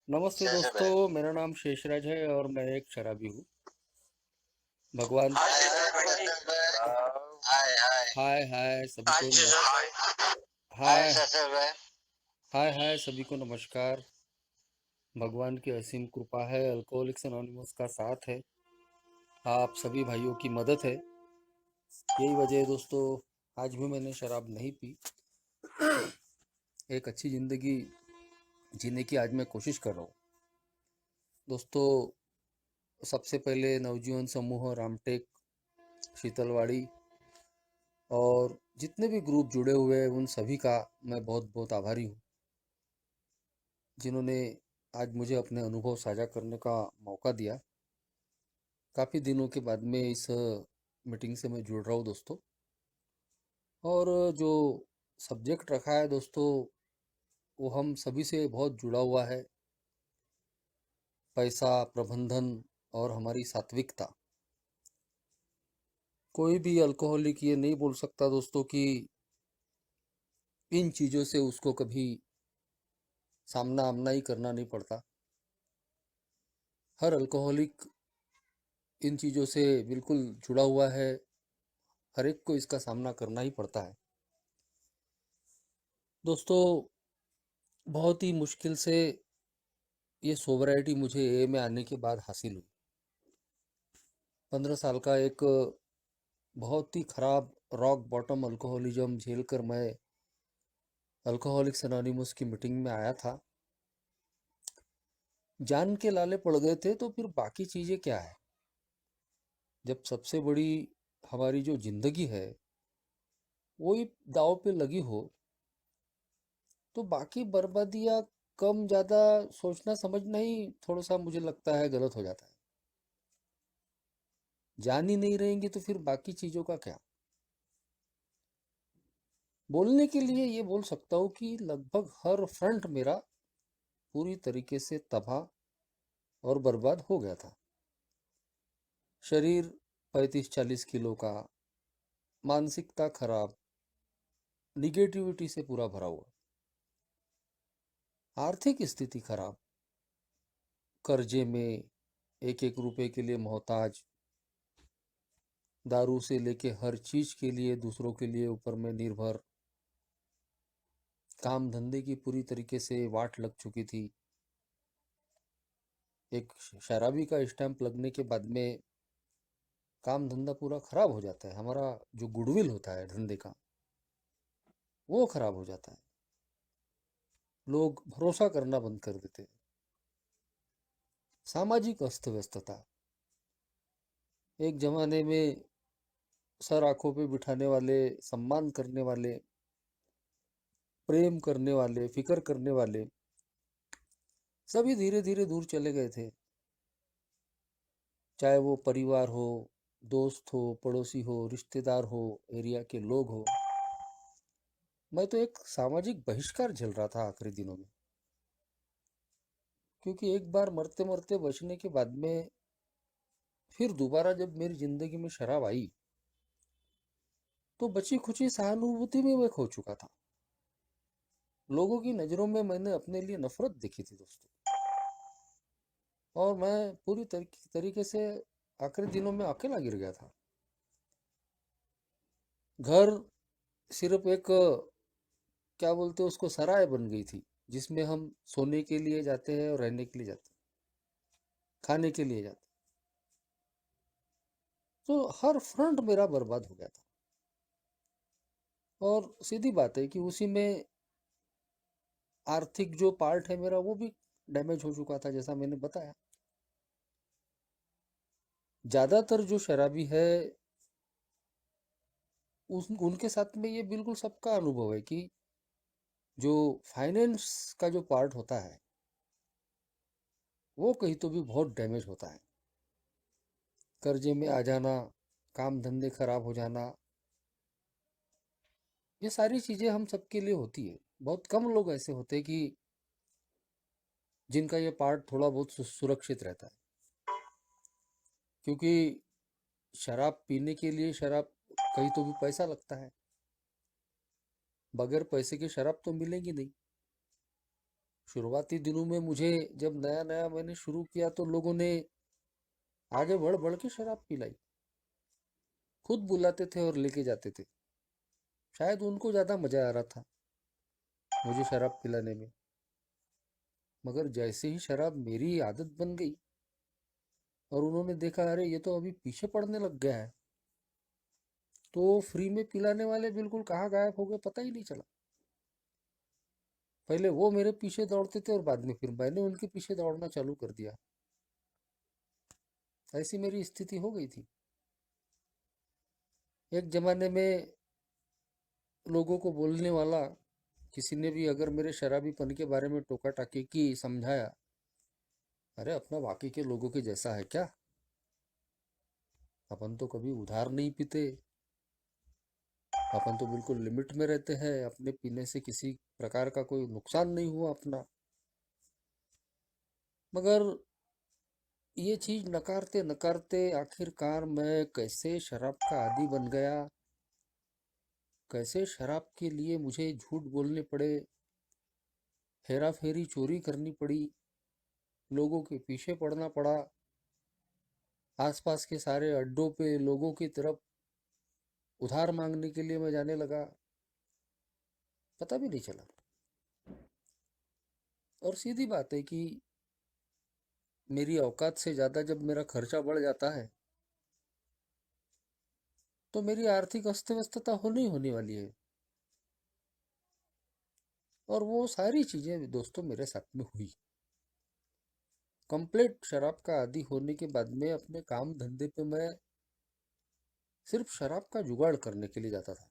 नमस्ते जैसे भाई। दोस्तों, मेरा नाम शेषराज है और मैं एक शराबी हूँ। भगवान। हाय भाई। हाय हाय। हाय हाय सभी हाय को जीजस नमस्कार। भाई। हाय हाय ससुर भाई। हाय हाय सभी को नमस्कार। भगवान की असीम कृपा है, अल्कोहलिक्स एनोनिमस का साथ है, आप सभी भाइयों की मदद है। यही वजह है दोस्तों, आज भी मैंने शराब नहीं पी। एक अच्छी ज़िंदगी जीने की आज मैं कोशिश कर रहा हूँ दोस्तों। सबसे पहले नवजीवन समूह रामटेक, शीतलवाड़ी और जितने भी ग्रुप जुड़े हुए हैं उन सभी का मैं बहुत बहुत आभारी हूँ, जिन्होंने आज मुझे अपने अनुभव साझा करने का मौका दिया। काफ़ी दिनों के बाद में इस मीटिंग से मैं जुड़ रहा हूँ दोस्तों। और जो सब्जेक्ट रखा है दोस्तों, वो हम सभी से बहुत जुड़ा हुआ है। पैसा, प्रबंधन और हमारी सात्विकता। कोई भी अल्कोहलिक ये नहीं बोल सकता दोस्तों कि इन चीज़ों से उसको कभी सामना आमना ही करना नहीं पड़ता। हर अल्कोहलिक इन चीज़ों से बिल्कुल जुड़ा हुआ है, हर एक को इसका सामना करना ही पड़ता है दोस्तों। बहुत ही मुश्किल से ये सोबराइटी मुझे ए में आने के बाद हासिल हुई। 15 साल का एक बहुत ही खराब रॉक बॉटम अल्कोहलिज्म झेल कर मैं अल्कोहलिक्स एनोनिमस की मीटिंग में आया था। जान के लाले पड़ गए थे, तो फिर बाकी चीज़ें क्या है। जब सबसे बड़ी हमारी जो जिंदगी है वही दांव पे लगी हो, तो बाकी बर्बादियाँ कम ज़्यादा सोचना समझना ही थोड़ा सा मुझे लगता है गलत हो जाता है। जान ही नहीं रहेंगे तो फिर बाकी चीज़ों का क्या। बोलने के लिए ये बोल सकता हूँ कि लगभग हर फ्रंट मेरा पूरी तरीके से तबाह और बर्बाद हो गया था। शरीर 35-40 किलो का, मानसिकता खराब, निगेटिविटी से पूरा भरा हुआ, आर्थिक स्थिति खराब, कर्जे में, एक एक रुपए के लिए मोहताज, दारू से लेके हर चीज के लिए दूसरों के लिए ऊपर में निर्भर, काम धंधे की पूरी तरीके से वाट लग चुकी थी। एक शराबी का स्टैंप लगने के बाद में काम धंधा पूरा खराब हो जाता है। हमारा जो गुडविल होता है धंधे का, वो खराब हो जाता है। लोग भरोसा करना बंद कर देते हैं। सामाजिक अस्त व्यस्तता। एक जमाने में सर आंखों पे बिठाने वाले, सम्मान करने वाले, प्रेम करने वाले, फिक्र करने वाले सभी धीरे धीरे दूर चले गए थे। चाहे वो परिवार हो, दोस्त हो, पड़ोसी हो, रिश्तेदार हो, एरिया के लोग हो। मैं तो एक सामाजिक बहिष्कार झेल रहा था आखिरी दिनों में, क्योंकि एक बार मरते मरते बचने के बाद में फिर दोबारा जब मेरी जिंदगी में शराब आई, तो बची खुची सहानुभूति में मैं खो चुका था। लोगों की नज़रों में मैंने अपने लिए नफरत देखी थी दोस्तों। और मैं पूरी तरीके से आखिरी दिनों में अकेला गिर गया था। घर सिर्फ एक, क्या बोलते हैं उसको, सराय बन गई थी, जिसमें हम सोने के लिए जाते हैं और रहने के लिए जाते हैं, खाने के लिए जाते हैं। तो हर फ्रंट मेरा बर्बाद हो गया था। और सीधी बात है कि उसी में आर्थिक जो पार्ट है मेरा, वो भी डैमेज हो चुका था, जैसा मैंने बताया। ज़्यादातर जो शराबी है उनके साथ में ये बिल्कुल सबका अनुभव है कि जो फाइनेंस का जो पार्ट होता है वो कहीं तो भी बहुत डैमेज होता है। कर्जे में आ जाना, काम धंधे खराब हो जाना, ये सारी चीज़ें हम सबके लिए होती है। बहुत कम लोग ऐसे होते हैं कि जिनका ये पार्ट थोड़ा बहुत सुरक्षित रहता है। क्योंकि शराब पीने के लिए, शराब कहीं तो भी पैसा लगता है। बगैर पैसे की शराब तो मिलेगी नहीं। शुरुआती दिनों में मुझे जब नया नया मैंने शुरू किया तो लोगों ने आगे बढ़ बढ़ के शराब पिलाई, खुद बुलाते थे और लेके जाते थे। शायद उनको ज़्यादा मज़ा आ रहा था मुझे शराब पिलाने में। मगर जैसे ही शराब मेरी आदत बन गई और उन्होंने देखा अरे ये तो अभी पीछे पड़ने लग गया है, तो फ्री में पिलाने वाले बिल्कुल कहाँ गायब हो गए पता ही नहीं चला। पहले वो मेरे पीछे दौड़ते थे और बाद में फिर मैंने उनके पीछे दौड़ना चालू कर दिया। ऐसी मेरी स्थिति हो गई थी। एक जमाने में लोगों को बोलने वाला किसी ने भी अगर मेरे शराबीपन के बारे में टोका टाकी की, समझाया, अरे अपना बाकी के लोगों के जैसा है क्या, अपन तो कभी उधार नहीं पीते, अपन तो बिल्कुल लिमिट में रहते हैं, अपने पीने से किसी प्रकार का कोई नुकसान नहीं हुआ अपना। मगर ये चीज नकारते नकारते आखिरकार मैं कैसे शराब का आदी बन गया, कैसे शराब के लिए मुझे झूठ बोलने पड़े, हेरा फेरी चोरी करनी पड़ी, लोगों के पीछे पड़ना पड़ा, आसपास के सारे अड्डों पे लोगों की तरफ उधार मांगने के लिए मैं जाने लगा, पता भी नहीं चला। और सीधी बात है कि मेरी औकात से ज़्यादा जब मेरा खर्चा बढ़ जाता है तो मेरी आर्थिक अस्त व्यस्तता होनी वाली है। और वो सारी चीज़ें दोस्तों मेरे साथ में हुई। कंप्लीट शराब का आदी होने के बाद में अपने काम धंधे पे मैं सिर्फ शराब का जुगाड़ करने के लिए जाता था।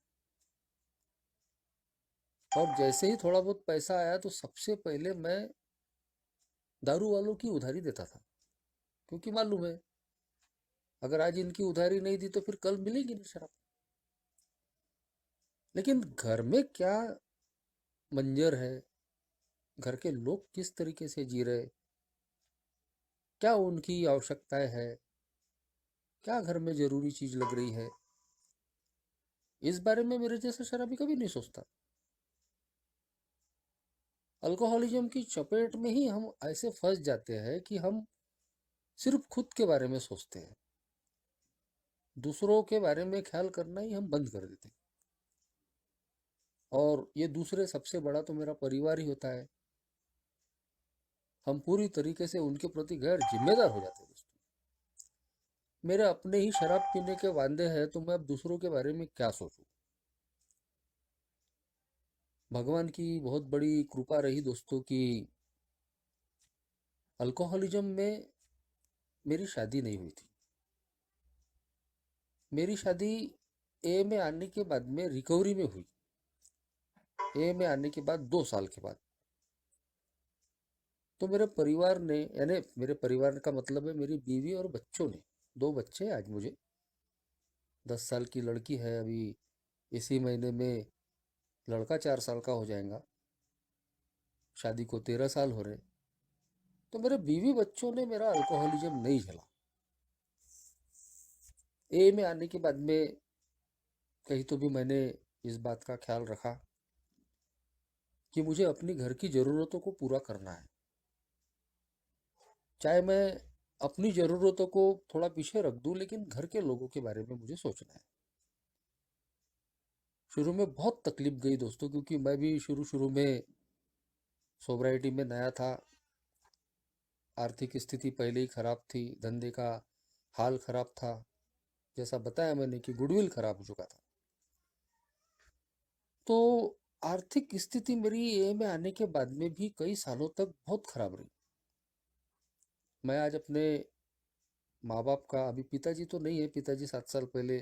और जैसे ही थोड़ा बहुत पैसा आया तो सबसे पहले मैं दारू वालों की उधारी देता था, क्योंकि मालूम है अगर आज इनकी उधारी नहीं दी तो फिर कल मिलेगी नहीं शराब। लेकिन घर में क्या मंजर है, घर के लोग किस तरीके से जी रहे, क्या उनकी आवश्यकताएं है, क्या घर में जरूरी चीज लग रही है, इस बारे में मेरे जैसा शराबी कभी नहीं सोचता। अल्कोहलिज्म की चपेट में ही हम ऐसे फंस जाते हैं कि हम सिर्फ खुद के बारे में सोचते हैं, दूसरों के बारे में ख्याल करना ही हम बंद कर देते हैं। और ये दूसरे सबसे बड़ा तो मेरा परिवार ही होता है। हम पूरी तरीके से उनके प्रति गैर जिम्मेदार हो जाते हैं दोस्तों। मेरे अपने ही शराब पीने के वांदे हैं तो मैं अब दूसरों के बारे में क्या सोचूं। भगवान की बहुत बड़ी कृपा रही दोस्तों कि अल्कोहलिज्म में मेरी शादी नहीं हुई थी। मेरी शादी ए में आने के बाद में रिकवरी में हुई। ए में आने के बाद 2 साल के बाद। तो मेरे परिवार ने, यानी मेरे परिवार का मतलब है मेरी बीवी और बच्चों ने, 2 बच्चे आज मुझे, 10 साल की लड़की है अभी, इसी महीने में लड़का 4 साल का हो जाएगा, शादी को 13 साल हो रहे। तो मेरे बीवी बच्चों ने मेरा अल्कोहलिज्म नहीं झेला। ए में आने के बाद में कहीं तो भी मैंने इस बात का ख्याल रखा कि मुझे अपनी घर की ज़रूरतों को पूरा करना है। चाहे मैं अपनी ज़रूरतों को थोड़ा पीछे रख दूं, लेकिन घर के लोगों के बारे में मुझे सोचना है। शुरू में बहुत तकलीफ गई दोस्तों, क्योंकि मैं भी शुरू शुरू में सोब्राइटी में नया था। आर्थिक स्थिति पहले ही खराब थी, धंधे का हाल खराब था, जैसा बताया मैंने कि गुडविल खराब हो चुका था। तो आर्थिक स्थिति मेरी ए में आने के बाद में भी कई सालों तक बहुत खराब रही। मैं आज अपने माँ बाप का, अभी पिताजी तो नहीं है, पिताजी 7 साल पहले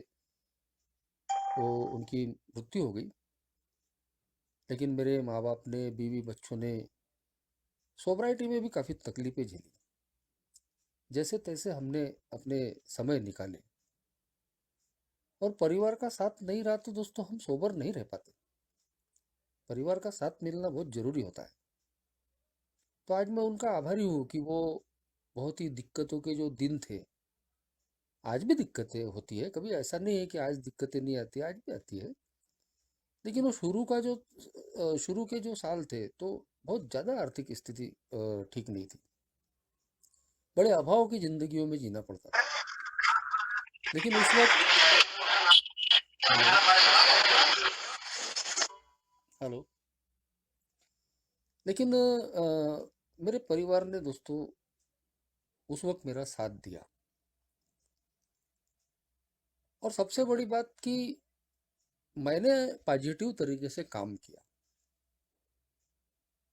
वो उनकी मृत्यु हो गई, लेकिन मेरे माँ बाप ने, बीवी बच्चों ने सोब्राइटी में भी काफ़ी तकलीफें झेली। जैसे तैसे हमने अपने समय निकाले। और परिवार का साथ नहीं रहा तो दोस्तों हम सोबर नहीं रह पाते। परिवार का साथ मिलना बहुत ज़रूरी होता है। तो आज मैं उनका आभारी हूँ कि वो बहुत ही दिक्कतों के जो दिन थे, आज भी दिक्कतें होती है, कभी ऐसा नहीं है कि आज दिक्कतें नहीं आती, आज भी आती है, लेकिन वो शुरू के जो साल थे तो बहुत ज़्यादा आर्थिक स्थिति ठीक नहीं थी, बड़े अभाव की जिंदगियों में जीना पड़ता था। लेकिन उस वक्त, हेलो हेलो, लेकिन मेरे परिवार ने दोस्तों उस वक्त मेरा साथ दिया। और सबसे बड़ी बात कि मैंने पॉजिटिव तरीके से काम किया,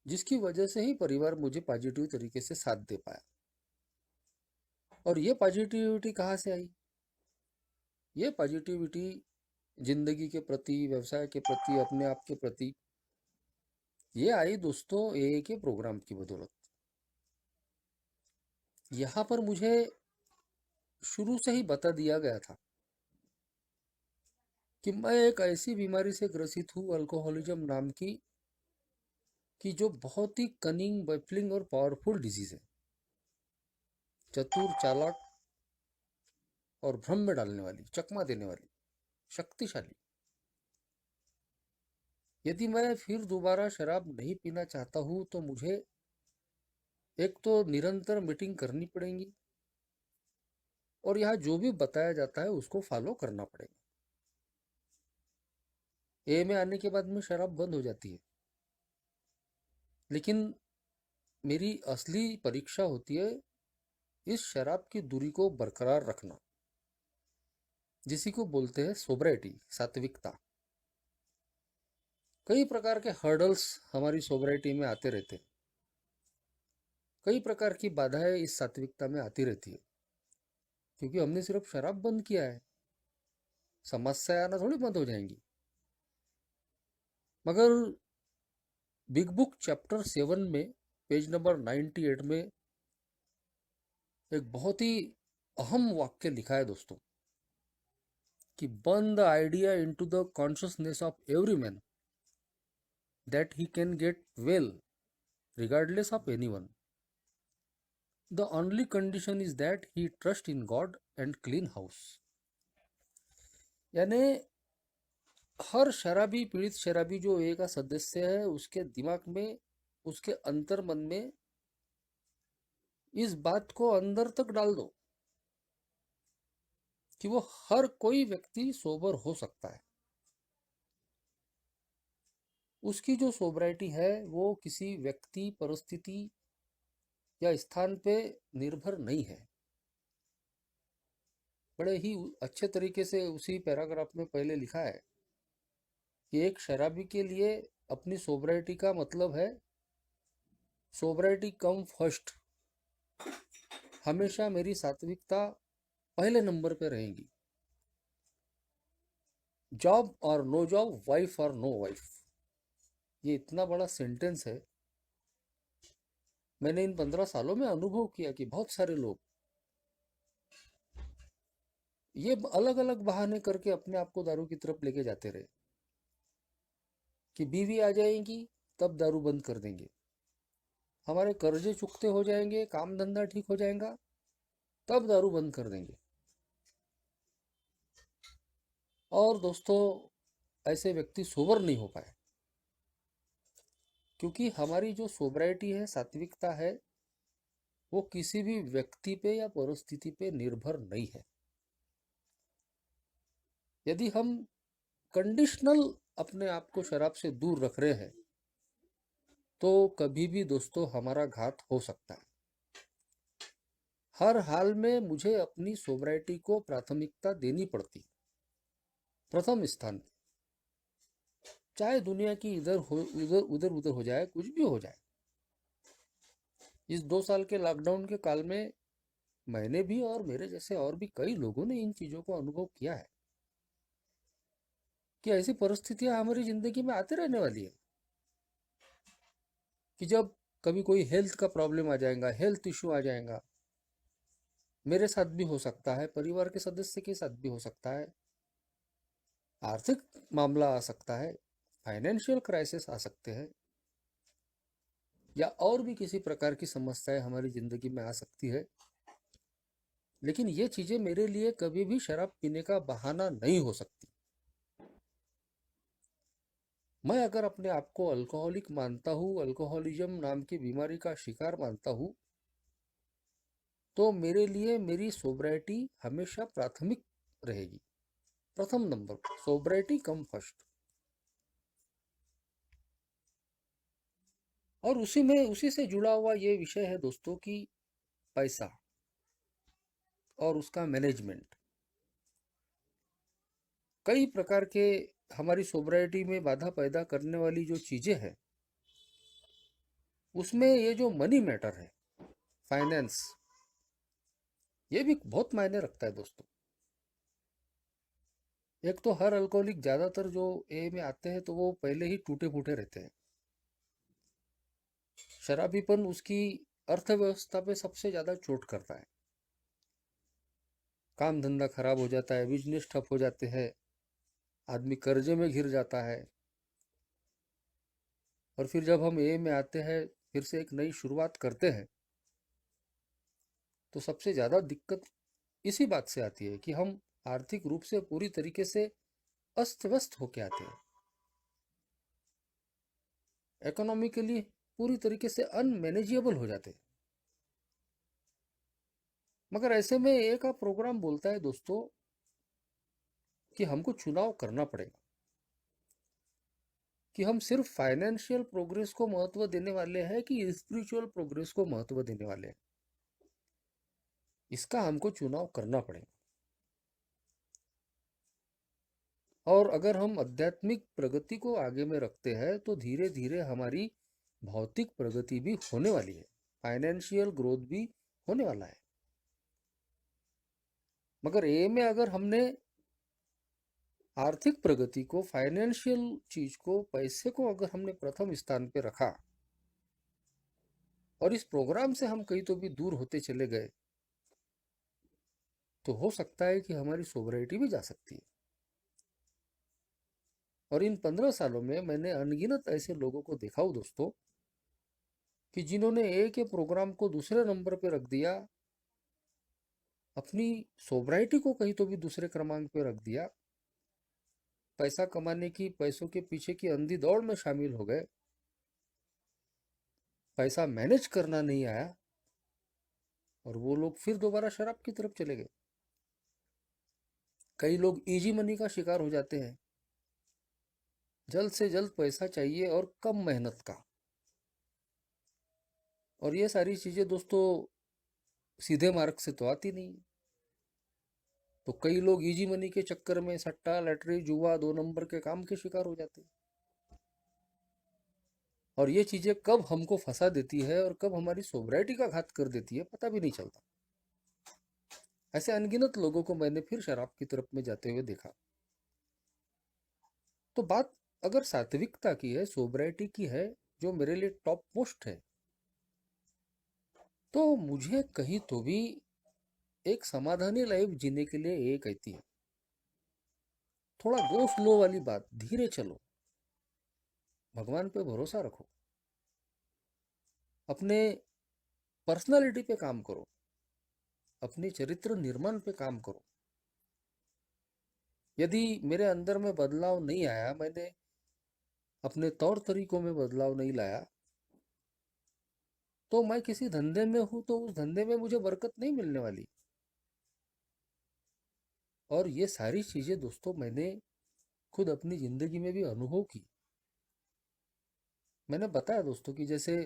जिसकी वजह से ही परिवार मुझे पॉजिटिव तरीके से साथ दे पाया। और ये पॉजिटिविटी कहाँ से आई? ये पॉजिटिविटी जिंदगी के प्रति, व्यवसाय के प्रति, अपने आप के प्रति, ये आई दोस्तों AA के प्रोग्राम की बदौलत। यहाँ पर मुझे शुरू से ही बता दिया गया था कि मैं एक ऐसी बीमारी से ग्रसित हूँ, अल्कोहलिज्म नाम की, कि जो बहुत ही कनिंग, बैफलिंग और पावरफुल डिजीज है, चतुर, चालाक और भ्रम में डालने वाली, चकमा देने वाली, शक्तिशाली। यदि मैं फिर दोबारा शराब नहीं पीना चाहता हूँ तो मुझे एक तो निरंतर मीटिंग करनी पड़ेगी, और यहाँ जो भी बताया जाता है उसको फॉलो करना पड़ेगा। AA में आने के बाद में शराब बंद हो जाती है, लेकिन मेरी असली परीक्षा होती है इस शराब की दूरी को बरकरार रखना, जिसी को बोलते हैं सोब्राइटी, सात्विकता। कई प्रकार के हर्डल्स हमारी सोब्राइटी में आते रहते हैं, कई प्रकार की बाधाएं इस सात्विकता में आती रहती है, क्योंकि हमने सिर्फ शराब बंद किया है, समस्या आना थोड़ी बंद हो जाएंगी। मगर बिग बुक चैप्टर 7 में पेज नंबर 98 में एक बहुत ही अहम वाक्य लिखा है दोस्तों, कि burn the idea into the consciousness of every man that he can get well regardless of anyone. The only condition is that he trust in God and clean house. यानी हर शराबी, पीड़ित शराबी जो AA का सदस्य है, उसके दिमाग में, उसके अंतर मन में इस बात को अंदर तक डाल दो कि वो हर कोई व्यक्ति सोबर हो सकता है। उसकी जो सोबराइटी है वो किसी व्यक्ति, परिस्थिति या स्थान पे निर्भर नहीं है। बड़े ही अच्छे तरीके से उसी पैराग्राफ में पहले लिखा है कि एक शराबी के लिए अपनी सोबराइटी का मतलब है, सोबराइटी कम फर्स्ट, हमेशा मेरी सात्विकता पहले नंबर पे रहेगी। जॉब और नो जॉब, वाइफ और नो वाइफ, ये इतना बड़ा सेंटेंस है। मैंने इन 15 सालों में अनुभव किया कि बहुत सारे लोग ये अलग अलग बहाने करके अपने आप को दारू की तरफ लेके जाते रहे, कि बीवी आ जाएगी तब दारू बंद कर देंगे, हमारे कर्जे चुकते हो जाएंगे, काम धंधा ठीक हो जाएगा, तब दारू बंद कर देंगे। और दोस्तों ऐसे व्यक्ति सोबर नहीं हो पाए, क्योंकि हमारी जो सोबराइटी है, सात्विकता है, वो किसी भी व्यक्ति पे या परिस्थिति पे निर्भर नहीं है। यदि हम कंडीशनल अपने आप को शराब से दूर रख रहे हैं तो कभी भी दोस्तों हमारा घात हो सकता है। हर हाल में मुझे अपनी सोबराइटी को प्राथमिकता देनी पड़ती, प्रथम स्थान पे, चाहे दुनिया की इधर उधर उधर हो जाए, कुछ भी हो जाए। इस 2 साल के लॉकडाउन के काल में मैंने भी और मेरे जैसे और भी कई लोगों ने इन चीजों को अनुभव किया है कि ऐसी परिस्थितियां हमारी जिंदगी में आते रहने वाली है, कि जब कभी कोई हेल्थ का प्रॉब्लम आ जाएगा, हेल्थ इश्यू आ जाएगा, मेरे साथ भी हो सकता है, परिवार के सदस्य के साथ भी हो सकता है, आर्थिक मामला आ सकता है, फाइनेंशियल क्राइसिस आ सकते हैं, या और भी किसी प्रकार की समस्याएं हमारी जिंदगी में आ सकती है। लेकिन ये चीजें मेरे लिए कभी भी शराब पीने का बहाना नहीं हो सकती। मैं अगर अपने आप को अल्कोहलिक मानता हूँ, अल्कोहलिज्म नाम की बीमारी का शिकार मानता हूँ, तो मेरे लिए मेरी सोब्राइटी हमेशा प्राथमिक रहेगी। प्रथम नंबर पर सोब्राइटी कम फर्स्ट। और उसी से जुड़ा हुआ ये विषय है दोस्तों कि पैसा और उसका मैनेजमेंट। कई प्रकार के हमारी सोब्राइटी में बाधा पैदा करने वाली जो चीजें हैं, उसमें ये जो मनी मैटर है, फाइनेंस, ये भी बहुत मायने रखता है दोस्तों। एक तो हर अल्कोहलिक ज्यादातर जो ए में आते हैं तो वो पहले ही टूटे फूटे रहते हैं। शराबीपन उसकी अर्थव्यवस्था पे सबसे ज्यादा चोट करता है। काम धंधा खराब हो जाता है, बिजनेस ठप हो जाते हैं, आदमी कर्जे में घिर जाता है। और फिर जब हम ए में आते हैं, फिर से एक नई शुरुआत करते हैं, तो सबसे ज्यादा दिक्कत इसी बात से आती है कि हम आर्थिक रूप से पूरी तरीके से अस्त व्यस्त होके आते हैं, इकोनॉमिकली पूरी तरीके से अनमैनेजेबल हो जाते हैं। मगर ऐसे में ए का प्रोग्राम बोलता है दोस्तों कि हमको चुनाव करना पड़ेगा, कि हम सिर्फ फाइनेंशियल प्रोग्रेस को महत्व देने वाले हैं कि स्पिरिचुअल प्रोग्रेस को महत्व देने वाले हैं। इसका हमको चुनाव करना पड़ेगा। और अगर हम आध्यात्मिक प्रगति को आगे में रखते हैं तो धीरे धीरे हमारी भौतिक प्रगति भी होने वाली है, फाइनेंशियल ग्रोथ भी होने वाला है। मगर ए में अगर हमने आर्थिक प्रगति को, फाइनेंशियल चीज को, पैसे को अगर हमने प्रथम स्थान पे रखा और इस प्रोग्राम से हम कहीं तो भी दूर होते चले गए, तो हो सकता है कि हमारी सोबराइटी भी जा सकती है। और इन 15 सालों में मैंने अनगिनत ऐसे लोगों को देखा हो दोस्तों कि जिन्होंने ए के प्रोग्राम को दूसरे नंबर पे रख दिया, अपनी सोबराइटी को कहीं तो भी दूसरे क्रमांक पे रख दिया, पैसा कमाने की, पैसों के पीछे की अंधी दौड़ में शामिल हो गए, पैसा मैनेज करना नहीं आया, और वो लोग फिर दोबारा शराब की तरफ चले गए। कई लोग इजी मनी का शिकार हो जाते हैं, जल्द से जल्द पैसा चाहिए और कम मेहनत का। और ये सारी चीजें दोस्तों सीधे मार्ग से तो आती नहीं। तो कई लोग इजी मनी के चक्कर में सट्टा, लैटरी, जुआ, 2 नंबर के काम के शिकार हो जाते हैं। और ये चीजें कब हमको फंसा देती है और कब हमारी सोब्राइटी का घात कर देती है, पता भी नहीं चलता। ऐसे अनगिनत लोगों को मैंने फिर शराब की तरफ में जाते हुए देखा। तो बात अगर सात्विकता की है, सोब्राइटी की है, जो मेरे लिए टॉप मोस्ट है, तो मुझे कहीं तो भी एक समाधानी लाइफ जीने के लिए ये कहती है, थोड़ा गो स्लो वाली बात, धीरे चलो, भगवान पे भरोसा रखो, अपने पर्सनालिटी पे काम करो, अपने चरित्र निर्माण पे काम करो। यदि मेरे अंदर में बदलाव नहीं आया, मैंने अपने तौर तरीकों में बदलाव नहीं लाया, तो मैं किसी धंधे में हूं तो उस धंधे में मुझे बरकत नहीं मिलने वाली। और ये सारी चीजें दोस्तों मैंने खुद अपनी जिंदगी में भी अनुभव की। मैंने बताया दोस्तों कि जैसे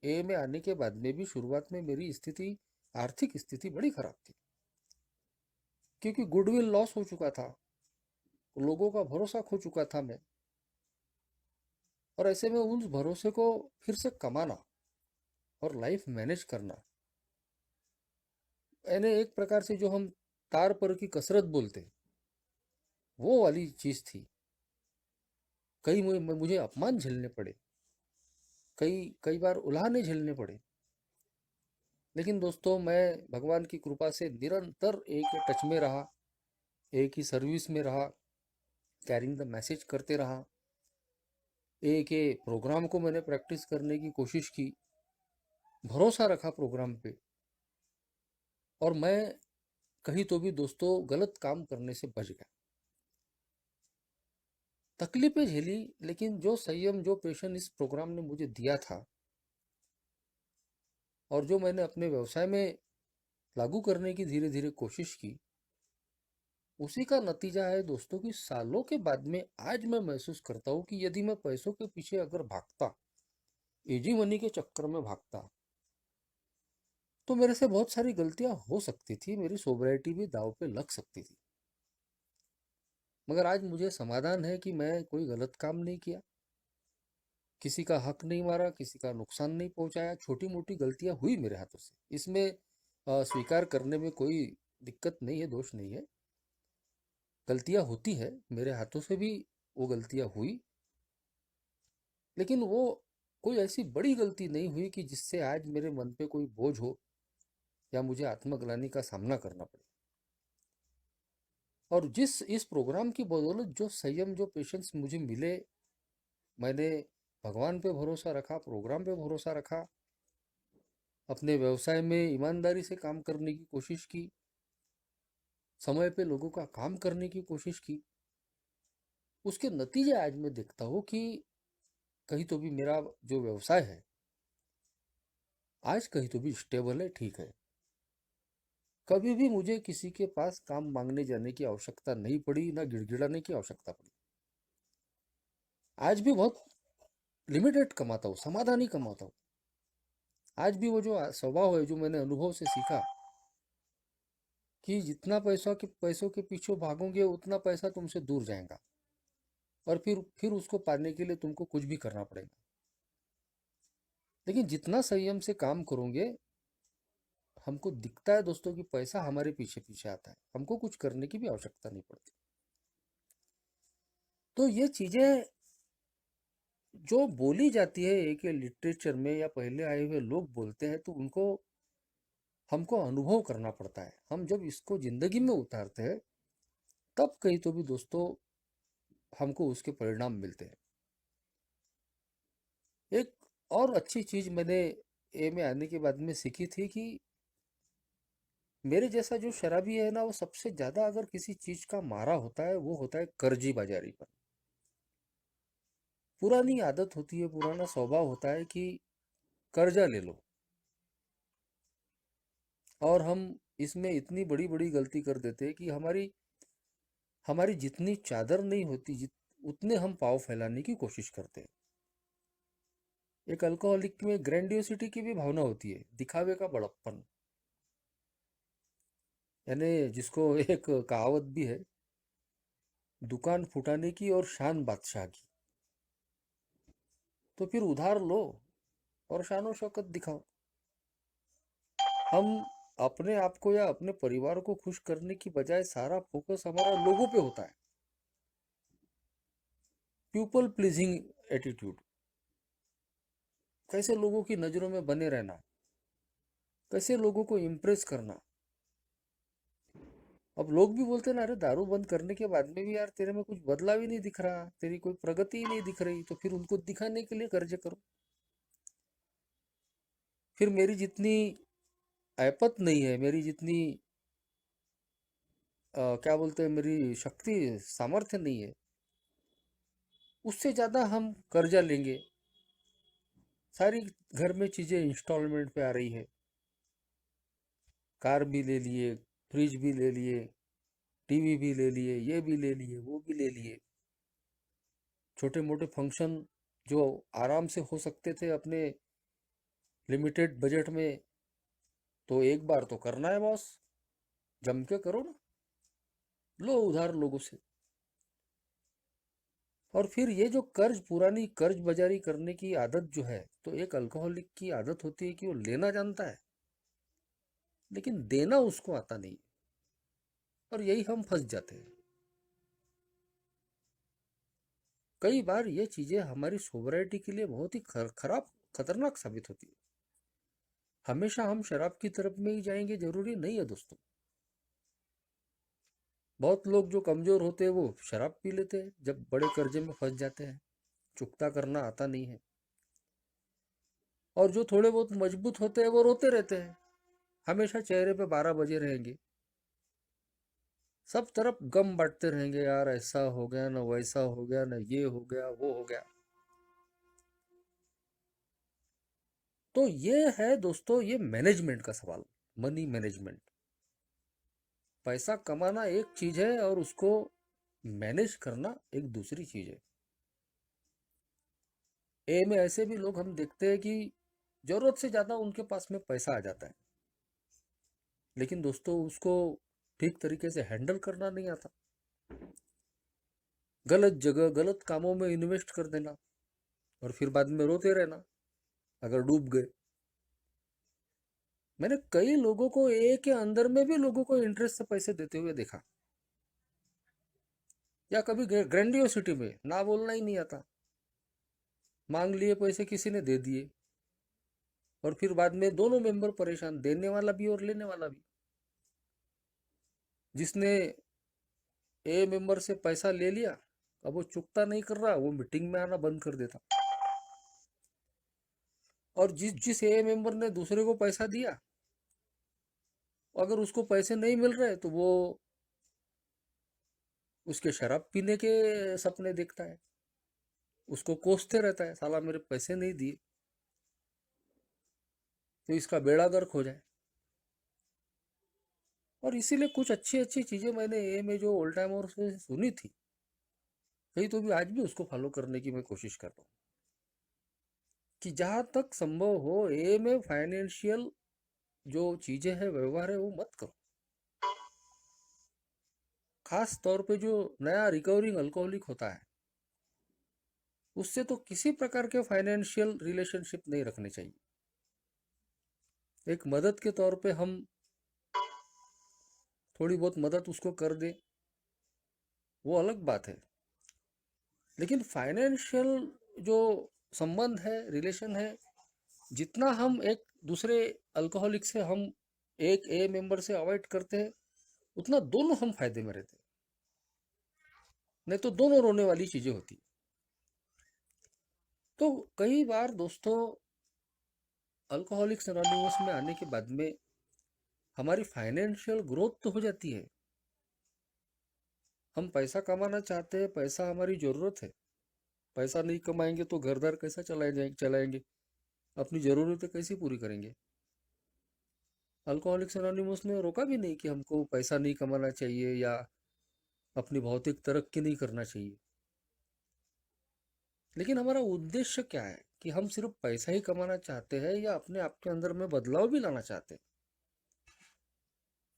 ए में आने के बाद में भी शुरुआत में मेरी स्थिति, आर्थिक स्थिति बड़ी खराब थी, क्योंकि गुडविल लॉस हो चुका था, लोगों का भरोसा खो चुका था मैं। और ऐसे में उस भरोसे को फिर से कमाना और लाइफ मैनेज करना, यानी एक प्रकार से जो हम तार पर की कसरत बोलते, वो वाली चीज थी। कई मुझे अपमान झेलने पड़े, कई कई बार उल्हाने झेलने पड़े, लेकिन दोस्तों मैं भगवान की कृपा से निरंतर एक के टच में रहा, एक ही सर्विस में रहा, कैरिंग द मैसेज करते रहा, एक के प्रोग्राम को मैंने प्रैक्टिस करने की कोशिश की, भरोसा रखा प्रोग्राम पे। और मैं कहीं तो भी दोस्तों गलत काम करने से बच गया। तकलीफें झेली, लेकिन जो संयम, जो पेशन इस प्रोग्राम ने मुझे दिया था और जो मैंने अपने व्यवसाय में लागू करने की धीरे धीरे कोशिश की, उसी का नतीजा है दोस्तों कि सालों के बाद में आज मैं महसूस करता हूँ कि यदि मैं पैसों के पीछे अगर भागता, इजी मनी के चक्कर में भागता, तो मेरे से बहुत सारी गलतियां हो सकती थी, मेरी सोबराइटी भी दांव पे लग सकती थी। मगर आज मुझे समाधान है कि मैं कोई गलत काम नहीं किया, किसी का हक नहीं मारा, किसी का नुकसान नहीं पहुंचाया। छोटी मोटी गलतियां हुई मेरे हाथों से, इसमें स्वीकार करने में कोई दिक्कत नहीं है, दोष नहीं है। गलतियां होती है, मेरे हाथों से भी वो गलतियां हुई, लेकिन वो कोई ऐसी बड़ी गलती नहीं हुई कि जिससे आज मेरे मन पे कोई बोझ हो या मुझे आत्मग्लानि का सामना करना पड़े। और जिस इस प्रोग्राम की बदौलत जो संयम, जो पेशेंस मुझे मिले, मैंने भगवान पे भरोसा रखा, प्रोग्राम पे भरोसा रखा, अपने व्यवसाय में ईमानदारी से काम करने की कोशिश की, समय पे लोगों का काम करने की कोशिश की, उसके नतीजे आज मैं देखता हूँ कि कहीं तो भी मेरा जो व्यवसाय है आज कहीं तो भी स्टेबल है, ठीक है। कभी भी मुझे किसी के पास काम मांगने जाने की आवश्यकता नहीं पड़ी, ना गिड़गिड़ाने की आवश्यकता पड़ी। आज भी बहुत लिमिटेड कमाता हूँ, समाधान ही कमाता हूँ। आज भी वो जो स्वभाव है, जो मैंने अनुभव से सीखा कि जितना पैसों के पीछे भागोगे उतना पैसा तुमसे दूर जाएगा, और फिर उसको पाने के लिए तुमको कुछ भी करना पड़ेगा। लेकिन जितना संयम से काम करोगे, हमको दिखता है दोस्तों कि पैसा हमारे पीछे पीछे आता है, हमको कुछ करने की भी आवश्यकता नहीं पड़ती। तो ये चीजें जो बोली जाती है एक लिटरेचर में या पहले आए हुए लोग बोलते हैं, तो उनको हमको अनुभव करना पड़ता है। हम जब इसको जिंदगी में उतारते हैं, तब कहीं तो भी दोस्तों हमको उसके परिणाम मिलते हैं। एक और अच्छी चीज मैंने ए में आने के बाद में सीखी थी कि मेरे जैसा जो शराबी है ना, वो सबसे ज्यादा अगर किसी चीज का मारा होता है, वो होता है कर्जी बाजारी पर। पुरानी आदत होती है, पुराना स्वभाव होता है कि कर्जा ले लो, और हम इसमें इतनी बड़ी बड़ी गलती कर देते हैं कि हमारी हमारी जितनी चादर नहीं होती, उतने हम पाँव फैलाने की कोशिश करते हैं। एक अल्कोहलिक में ग्रैंडियोसिटी की भी भावना होती है, दिखावे का बड़प्पन, यानी जिसको एक कहावत भी है, दुकान फुटाने की और शान बादशाह की। तो फिर उधार लो और शान शौकत दिखाओ। हम अपने आप को या अपने परिवार को खुश करने की बजाय सारा फोकस हमारा लोगों पे होता है। पीपल प्लीजिंग एटीट्यूड, कैसे लोगों की नजरों में बने रहना, कैसे लोगों को इम्प्रेस करना। अब लोग भी बोलते ना, अरे दारू बंद करने के बाद में भी यार तेरे में कुछ बदलाव ही नहीं दिख रहा, तेरी कोई प्रगति ही नहीं दिख रही, तो फिर उनको दिखाने के लिए कर्ज करो। फिर मेरी जितनी ऐपत नहीं है, मेरी जितनी क्या बोलते हैं, मेरी शक्ति सामर्थ्य नहीं है, उससे ज्यादा हम कर्जा लेंगे। सारी घर में चीजें इंस्टॉलमेंट पे आ रही है, कार भी ले लिए, फ्रिज भी ले लिए, टीवी भी ले लिए, ये भी ले लिए, वो भी ले लिए। छोटे मोटे फंक्शन जो आराम से हो सकते थे अपने लिमिटेड बजट में, तो एक बार तो करना है बॉस, जम के करो ना, लो उधार लोगों से। और फिर ये जो कर्ज, पुरानी कर्ज बाजारी करने की आदत जो है, तो एक अल्कोहलिक की आदत होती है कि वो लेना जानता है लेकिन देना उसको आता नहीं, और यही हम फंस जाते हैं। कई बार ये चीजें हमारी सोबराइटी के लिए बहुत ही खराब, खतरनाक साबित होती है। हमेशा हम शराब की तरफ में ही जाएंगे जरूरी नहीं है दोस्तों। बहुत लोग जो कमजोर होते हैं वो शराब पी लेते हैं जब बड़े कर्जे में फंस जाते हैं, चुकता करना आता नहीं है। और जो थोड़े बहुत मजबूत होते हैं वो रोते रहते हैं, हमेशा चेहरे पे 12 बजे रहेंगे। सब तरफ गम बांटते रहेंगे, यार ऐसा हो गया ना, वैसा हो गया ना, ये हो गया वो हो गया। तो ये है दोस्तों, ये मैनेजमेंट का सवाल, मनी मैनेजमेंट। पैसा कमाना एक चीज है और उसको मैनेज करना एक दूसरी चीज है। ए में ऐसे भी लोग हम देखते हैं कि जरूरत से ज्यादा उनके पास में पैसा आ जाता है, लेकिन दोस्तों उसको ठीक तरीके से हैंडल करना नहीं आता। गलत जगह गलत कामों में इन्वेस्ट कर देना और फिर बाद में रोते रहना अगर डूब गए। मैंने कई लोगों को ए के अंदर में भी लोगों को इंटरेस्ट से पैसे देते हुए देखा, या कभी ग्रैंडियोसिटी में ना बोलना ही नहीं आता, मांग लिए पैसे, किसी ने दे दिए और फिर बाद में दोनों मेंबर परेशान, देने वाला भी और लेने वाला भी। जिसने ए मेंबर से पैसा ले लिया, अब वो चुकता नहीं कर रहा, वो मीटिंग में आना बंद कर देता। और जिस जिस ए मेंबर ने दूसरे को पैसा दिया, अगर उसको पैसे नहीं मिल रहे तो वो उसके शराब पीने के सपने देखता है, उसको कोसते रहता है, साला मेरे पैसे नहीं दिए तो इसका बेड़ा गर्क हो जाए। और इसीलिए कुछ अच्छी अच्छी चीजें मैंने ए में जो ओल्ड टाइमर से सुनी थी, कहीं तो भी आज भी उसको फॉलो करने की मैं कोशिश कर रहा हूँ कि जहां तक संभव हो ए में फाइनेंशियल जो चीजें हैं, व्यवहार है, वो मत करो। खास तौर पे जो नया रिकवरिंग अल्कोहलिक होता है, उससे तो किसी प्रकार के फाइनेंशियल रिलेशनशिप नहीं रखने चाहिए। एक मदद के तौर पे हम थोड़ी बहुत मदद उसको कर दे, वो अलग बात है, लेकिन फाइनेंशियल जो संबंध है, रिलेशन है, जितना हम एक दूसरे अल्कोहलिक से हम एक ए मेंबर से अवॉइड करते हैं, उतना दोनों हम फायदे में रहते हैं, नहीं तो दोनों रोने वाली चीजें होती। तो कई बार दोस्तों अल्कोहलिक्स एनोनिमस में आने के बाद में हमारी फाइनेंशियल ग्रोथ तो हो जाती है, हम पैसा कमाना चाहते हैं, पैसा हमारी जरूरत है, पैसा नहीं कमाएंगे तो घर-द्वार कैसा चलाएंगे, अपनी जरूरतें कैसी पूरी करेंगे। अल्कोहलिक्स एनोनिमस ने रोका भी नहीं कि हमको पैसा नहीं कमाना चाहिए या अपनी भौतिक तरक्की नहीं करना चाहिए, लेकिन हमारा उद्देश्य क्या है कि हम सिर्फ पैसा ही कमाना चाहते हैं या अपने आप के अंदर में बदलाव भी लाना चाहते हैं।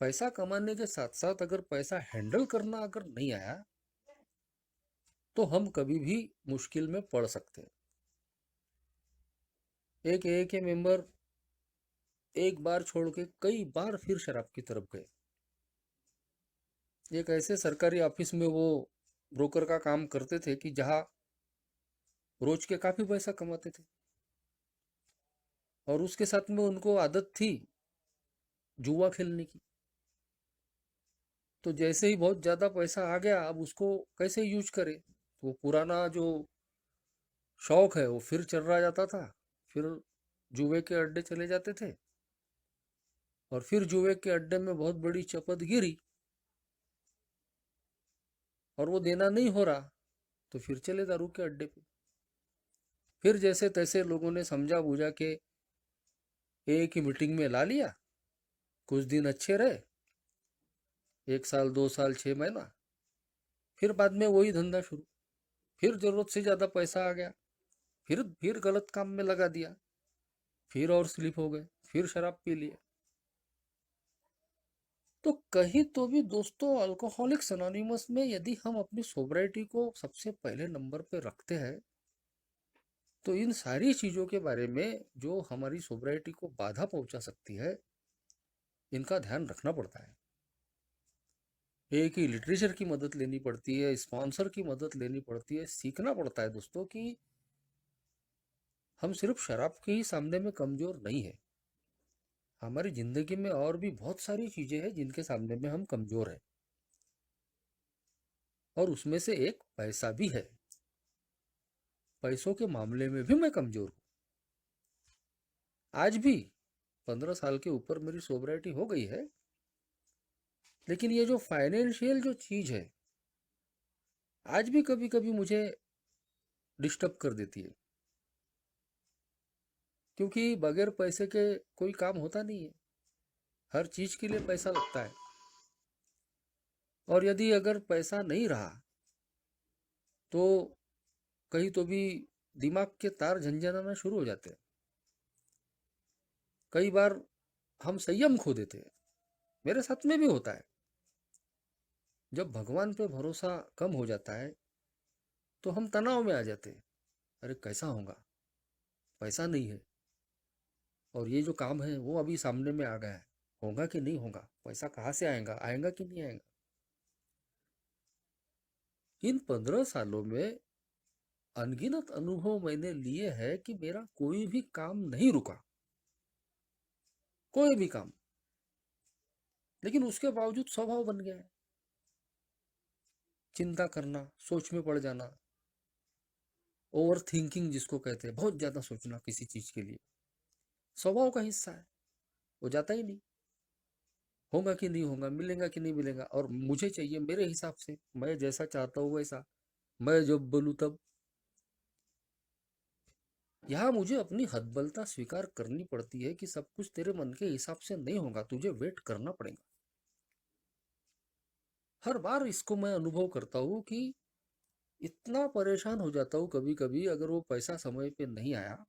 पैसा कमाने के साथ साथ अगर पैसा हैंडल करना अगर नहीं आया तो हम कभी भी मुश्किल में पड़ सकते हैं। एक ए के मेंबर एक बार छोड़ के कई बार फिर शराब की तरफ गए। एक ऐसे सरकारी ऑफिस में वो ब्रोकर का काम करते थे कि जहां रोज के काफी पैसा कमाते थे, और उसके साथ में उनको आदत थी जुआ खेलने की। तो जैसे ही बहुत ज्यादा पैसा आ गया, अब उसको कैसे यूज करे, तो वो पुराना जो शौक है वो फिर चल रहा जाता था, फिर जुए के अड्डे चले जाते थे, और फिर जुए के अड्डे में बहुत बड़ी चपत गिरी और वो देना नहीं हो रहा, तो फिर चले दारू के अड्डे पे। फिर जैसे तैसे लोगों ने समझा बूझा के एक ही मीटिंग में ला लिया, कुछ दिन अच्छे रहे, 1 साल 2 साल 6 महीना, फिर बाद में वही धंधा शुरू, फिर जरूरत से ज्यादा पैसा आ गया, फिर गलत काम में लगा दिया, फिर और स्लिप हो गए, फिर शराब पी लिया। तो कहीं तो भी दोस्तों अल्कोहलिक्स एनोनिमस में यदि हम अपनी सोब्राइटी को सबसे पहले नंबर पे रखते हैं, तो इन सारी चीजों के बारे में जो हमारी सोब्राइटी को बाधा पहुंचा सकती है, इनका ध्यान रखना पड़ता है। एक ही लिटरेचर की मदद लेनी पड़ती है, स्पॉन्सर की मदद लेनी पड़ती है, सीखना पड़ता है दोस्तों कि हम सिर्फ शराब के ही सामने में कमजोर नहीं है। हमारी जिंदगी में और भी बहुत सारी चीजें हैं जिनके सामने में हम कमजोर हैं, और उसमें से एक पैसा भी है। पैसों के मामले में भी मैं कमजोर हूँ। आज भी 15 साल के ऊपर मेरी सोबराइटी हो गई है, लेकिन ये जो फाइनेंशियल जो चीज है आज भी कभी कभी मुझे डिस्टर्ब कर देती है, क्योंकि बगैर पैसे के कोई काम होता नहीं है। हर चीज के लिए पैसा लगता है, और यदि अगर पैसा नहीं रहा तो कहीं तो भी दिमाग के तार झंझनाना शुरू हो जाते हैं। कई बार हम संयम खो देते हैं। मेरे साथ में भी होता है। जब भगवान पे भरोसा कम हो जाता है तो हम तनाव में आ जाते हैं। अरे कैसा होगा, पैसा नहीं है, और ये जो काम है वो अभी सामने में आ गया है, होगा कि नहीं होगा, पैसा कहाँ से आएगा, आएगा कि नहीं आएगा। इन 15 सालों में अनगिनत अनुभव मैंने लिए हैं कि मेरा कोई भी काम नहीं रुका, कोई भी काम। लेकिन उसके बावजूद स्वभाव बन गया है चिंता करना, सोच में पड़ जाना, ओवर थिंकिंग जिसको कहते हैं, बहुत ज्यादा सोचना किसी चीज के लिए स्वभाव का हिस्सा है। वो जाता ही नहीं। होगा कि नहीं होगा, मिलेगा कि नहीं मिलेगा, और मुझे चाहिए मेरे हिसाब से, मैं जैसा चाहता हूँ वैसा, मैं जब बोलूँ तब। यहाँ मुझे अपनी हतबलता स्वीकार करनी पड़ती है कि सब कुछ तेरे मन के हिसाब से नहीं होगा, तुझे वेट करना पड़ेगा। हर बार इसको मैं अनुभव करता हूँ कि इतना परेशान हो जाता हूँ कभी कभी अगर वो पैसा समय पे नहीं आया,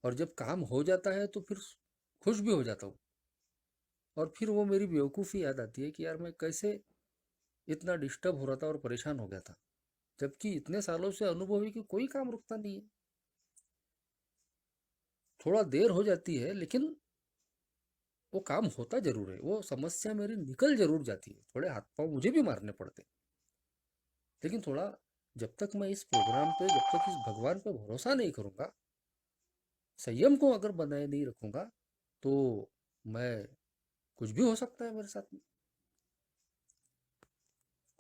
और जब काम हो जाता है तो फिर खुश भी हो जाता हूँ। और फिर वो मेरी बेवकूफ़ी याद आती है कि यार मैं कैसे इतना डिस्टर्ब हो रहा था और परेशान हो गया था, जबकि इतने सालों से अनुभव है कि कोई काम रुकता नहीं है। थोड़ा देर हो जाती है लेकिन वो काम होता जरूर है, वो समस्या मेरी निकल जरूर जाती है, थोड़े हाथ पांव मुझे भी मारने पड़ते हैं। लेकिन थोड़ा, जब तक मैं इस प्रोग्राम पे, जब तक इस भगवान पे भरोसा नहीं करूंगा, संयम को अगर बनाए नहीं रखूंगा, तो मैं, कुछ भी हो सकता है मेरे साथ में।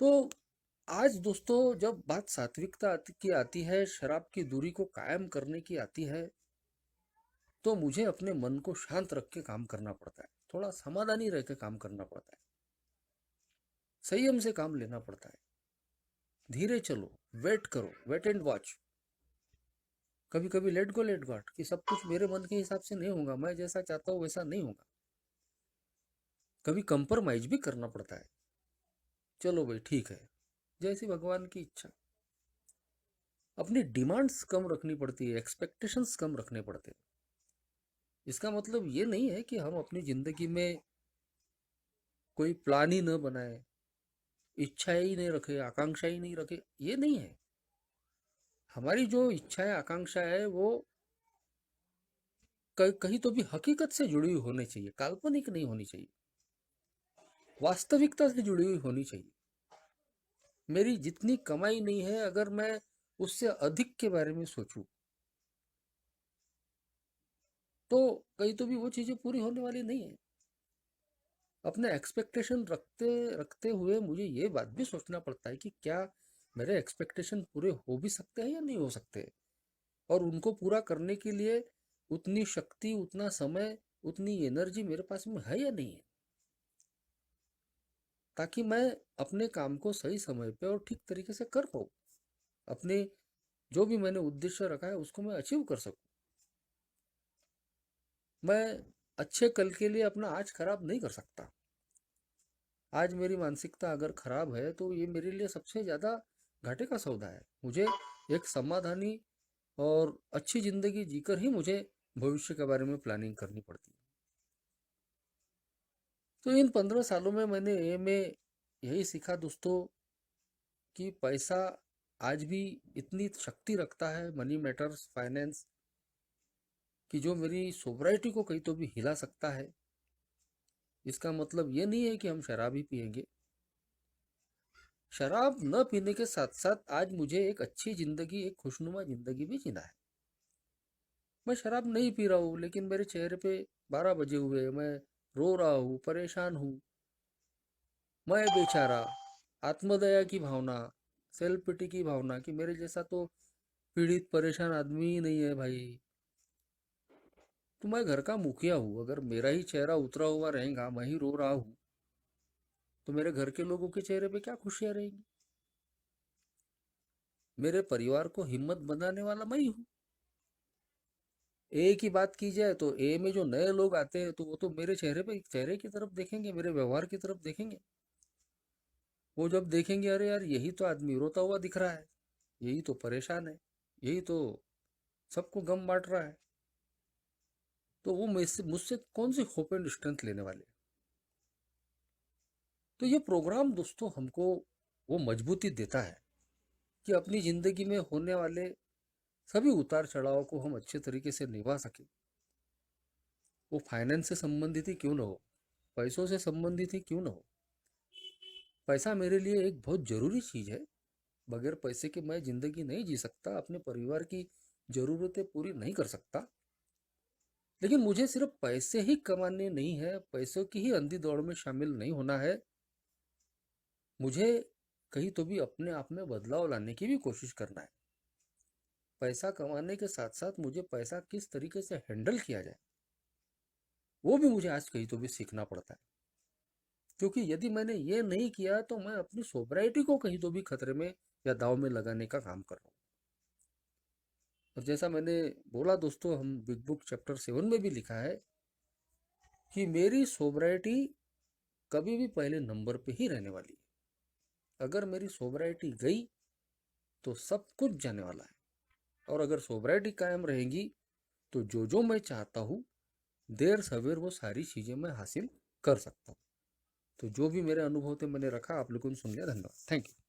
तो आज दोस्तों, जब बात सात्विकता की आती है, शराब की दूरी को कायम करने की आती है, तो मुझे अपने मन को शांत रख के काम करना पड़ता है, थोड़ा समाधानी रह के काम करना पड़ता है, संयम से काम लेना पड़ता है। धीरे चलो, वेट करो, वेट एंड वॉच। कभी कभी लेट गॉट कि सब कुछ मेरे मन के हिसाब से नहीं होगा, मैं जैसा चाहता हूँ वैसा नहीं होगा। कभी कंप्रोमाइज भी करना पड़ता है। चलो भाई ठीक है, जैसी भगवान की इच्छा। अपनी डिमांड्स कम रखनी पड़ती है, एक्सपेक्टेशंस कम रखने पड़ते हैं। इसका मतलब ये नहीं है कि हम अपनी जिंदगी में कोई प्लान ही न बनाए, इच्छा ही नहीं रखे, आकांक्षा ही नहीं रखे, ये नहीं है। हमारी जो इच्छा है, आकांक्षा है, वो कहीं तो भी हकीकत से जुड़ी हुई होनी चाहिए, काल्पनिक नहीं होनी चाहिए, वास्तविकता से जुड़ी हुई होनी चाहिए। मेरी जितनी कमाई नहीं है, अगर मैं उससे अधिक के बारे में सोचूं, तो कहीं तो भी वो चीजें पूरी होने वाली नहीं है। अपने एक्सपेक्टेशन रखते रखते हुए मुझे ये बात भी सोचना पड़ता है कि क्या मेरे एक्सपेक्टेशन पूरे हो भी सकते हैं या नहीं हो सकते, और उनको पूरा करने के लिए उतनी शक्ति, उतना समय, उतनी एनर्जी मेरे पास में है या नहीं है, ताकि मैं अपने काम को सही समय पे और ठीक तरीके से कर पाऊँ, अपने जो भी मैंने उद्देश्य रखा है उसको मैं अचीव कर सकूँ। मैं अच्छे कल के लिए अपना आज खराब नहीं कर सकता। आज मेरी मानसिकता अगर खराब है तो ये मेरे लिए सबसे ज़्यादा घाटे का सौदा है। मुझे एक समाधानी और अच्छी ज़िंदगी जीकर ही मुझे भविष्य के बारे में प्लानिंग करनी पड़ती है। तो इन 15 सालों में मैंने ये में यही सीखा दोस्तों कि पैसा आज भी इतनी शक्ति रखता है, मनी मैटर्स, फाइनेंस, कि जो मेरी सोब्राइटी को कहीं तो भी हिला सकता है। इसका मतलब ये नहीं है कि हम शराब ही पिएंगे। शराब न पीने के साथ साथ आज मुझे एक अच्छी जिंदगी, एक खुशनुमा जिंदगी भी जीना है। मैं शराब नहीं पी रहा हूँ, लेकिन मेरे चेहरे पे 12 बजे हुए, मैं रो रहा हूँ, परेशान हूँ, मैं बेचारा, आत्मदया की भावना, सेल्फ पिटी की भावना कि मेरे जैसा तो पीड़ित परेशान आदमी ही नहीं है भाई। तो मैं घर का मुखिया हूँ, अगर मेरा ही चेहरा उतरा हुआ रहेगा, मैं ही रो रहा हूँ, तो मेरे घर के लोगों के चेहरे पे क्या खुशियां रहेंगी? मेरे परिवार को हिम्मत बनाने वाला मैं ही हूँ। ए की बात की जाए तो ए में जो नए लोग आते हैं तो वो तो मेरे चेहरे की तरफ देखेंगे, मेरे व्यवहार की तरफ देखेंगे। वो जब देखेंगे अरे यार यही तो आदमी रोता हुआ दिख रहा है, यही तो परेशान है, यही तो सबको गम बांट रहा है, तो वो मुझसे कौन सी होप एंड स्ट्रेंथ लेने वाले? तो ये प्रोग्राम दोस्तों हमको वो मजबूती देता है कि अपनी जिंदगी में होने वाले सभी उतार चढ़ाव को हम अच्छे तरीके से निभा सके। वो फाइनेंस से संबंधित ही क्यों ना हो, पैसों से संबंधित ही क्यों ना हो। पैसा मेरे लिए एक बहुत जरूरी चीज है। बगैर पैसे के मैं जिंदगी नहीं जी सकता, अपने परिवार की जरूरतें पूरी नहीं कर सकता। लेकिन मुझे सिर्फ पैसे ही कमाने नहीं है, पैसों की ही अंधी दौड़ में शामिल नहीं होना है। मुझे कहीं तो भी अपने आप में बदलाव लाने की भी कोशिश करना है। पैसा कमाने के साथ साथ मुझे पैसा किस तरीके से हैंडल किया जाए वो भी मुझे आज कहीं तो भी सीखना पड़ता है। क्योंकि यदि मैंने ये नहीं किया तो मैं अपनी सोब्राइटी को कहीं तो भी खतरे में या दाव में लगाने का काम कर रहा हूँ। और जैसा मैंने बोला दोस्तों, हम बिग बुक चैप्टर 7 में भी लिखा है कि मेरी सोब्राइटी कभी भी पहले नंबर पे ही रहने वाली है। अगर मेरी सोब्राइटी गई तो सब कुछ जाने वाला है, और अगर सोब्राइटी कायम रहेगी तो जो मैं चाहता हूँ देर सवेर वो सारी चीजें मैं हासिल कर सकता हूँ। तो जो भी मेरे अनुभव थे मैंने रखा, आप लोगों ने सुन लिया। धन्यवाद, थैंक यू।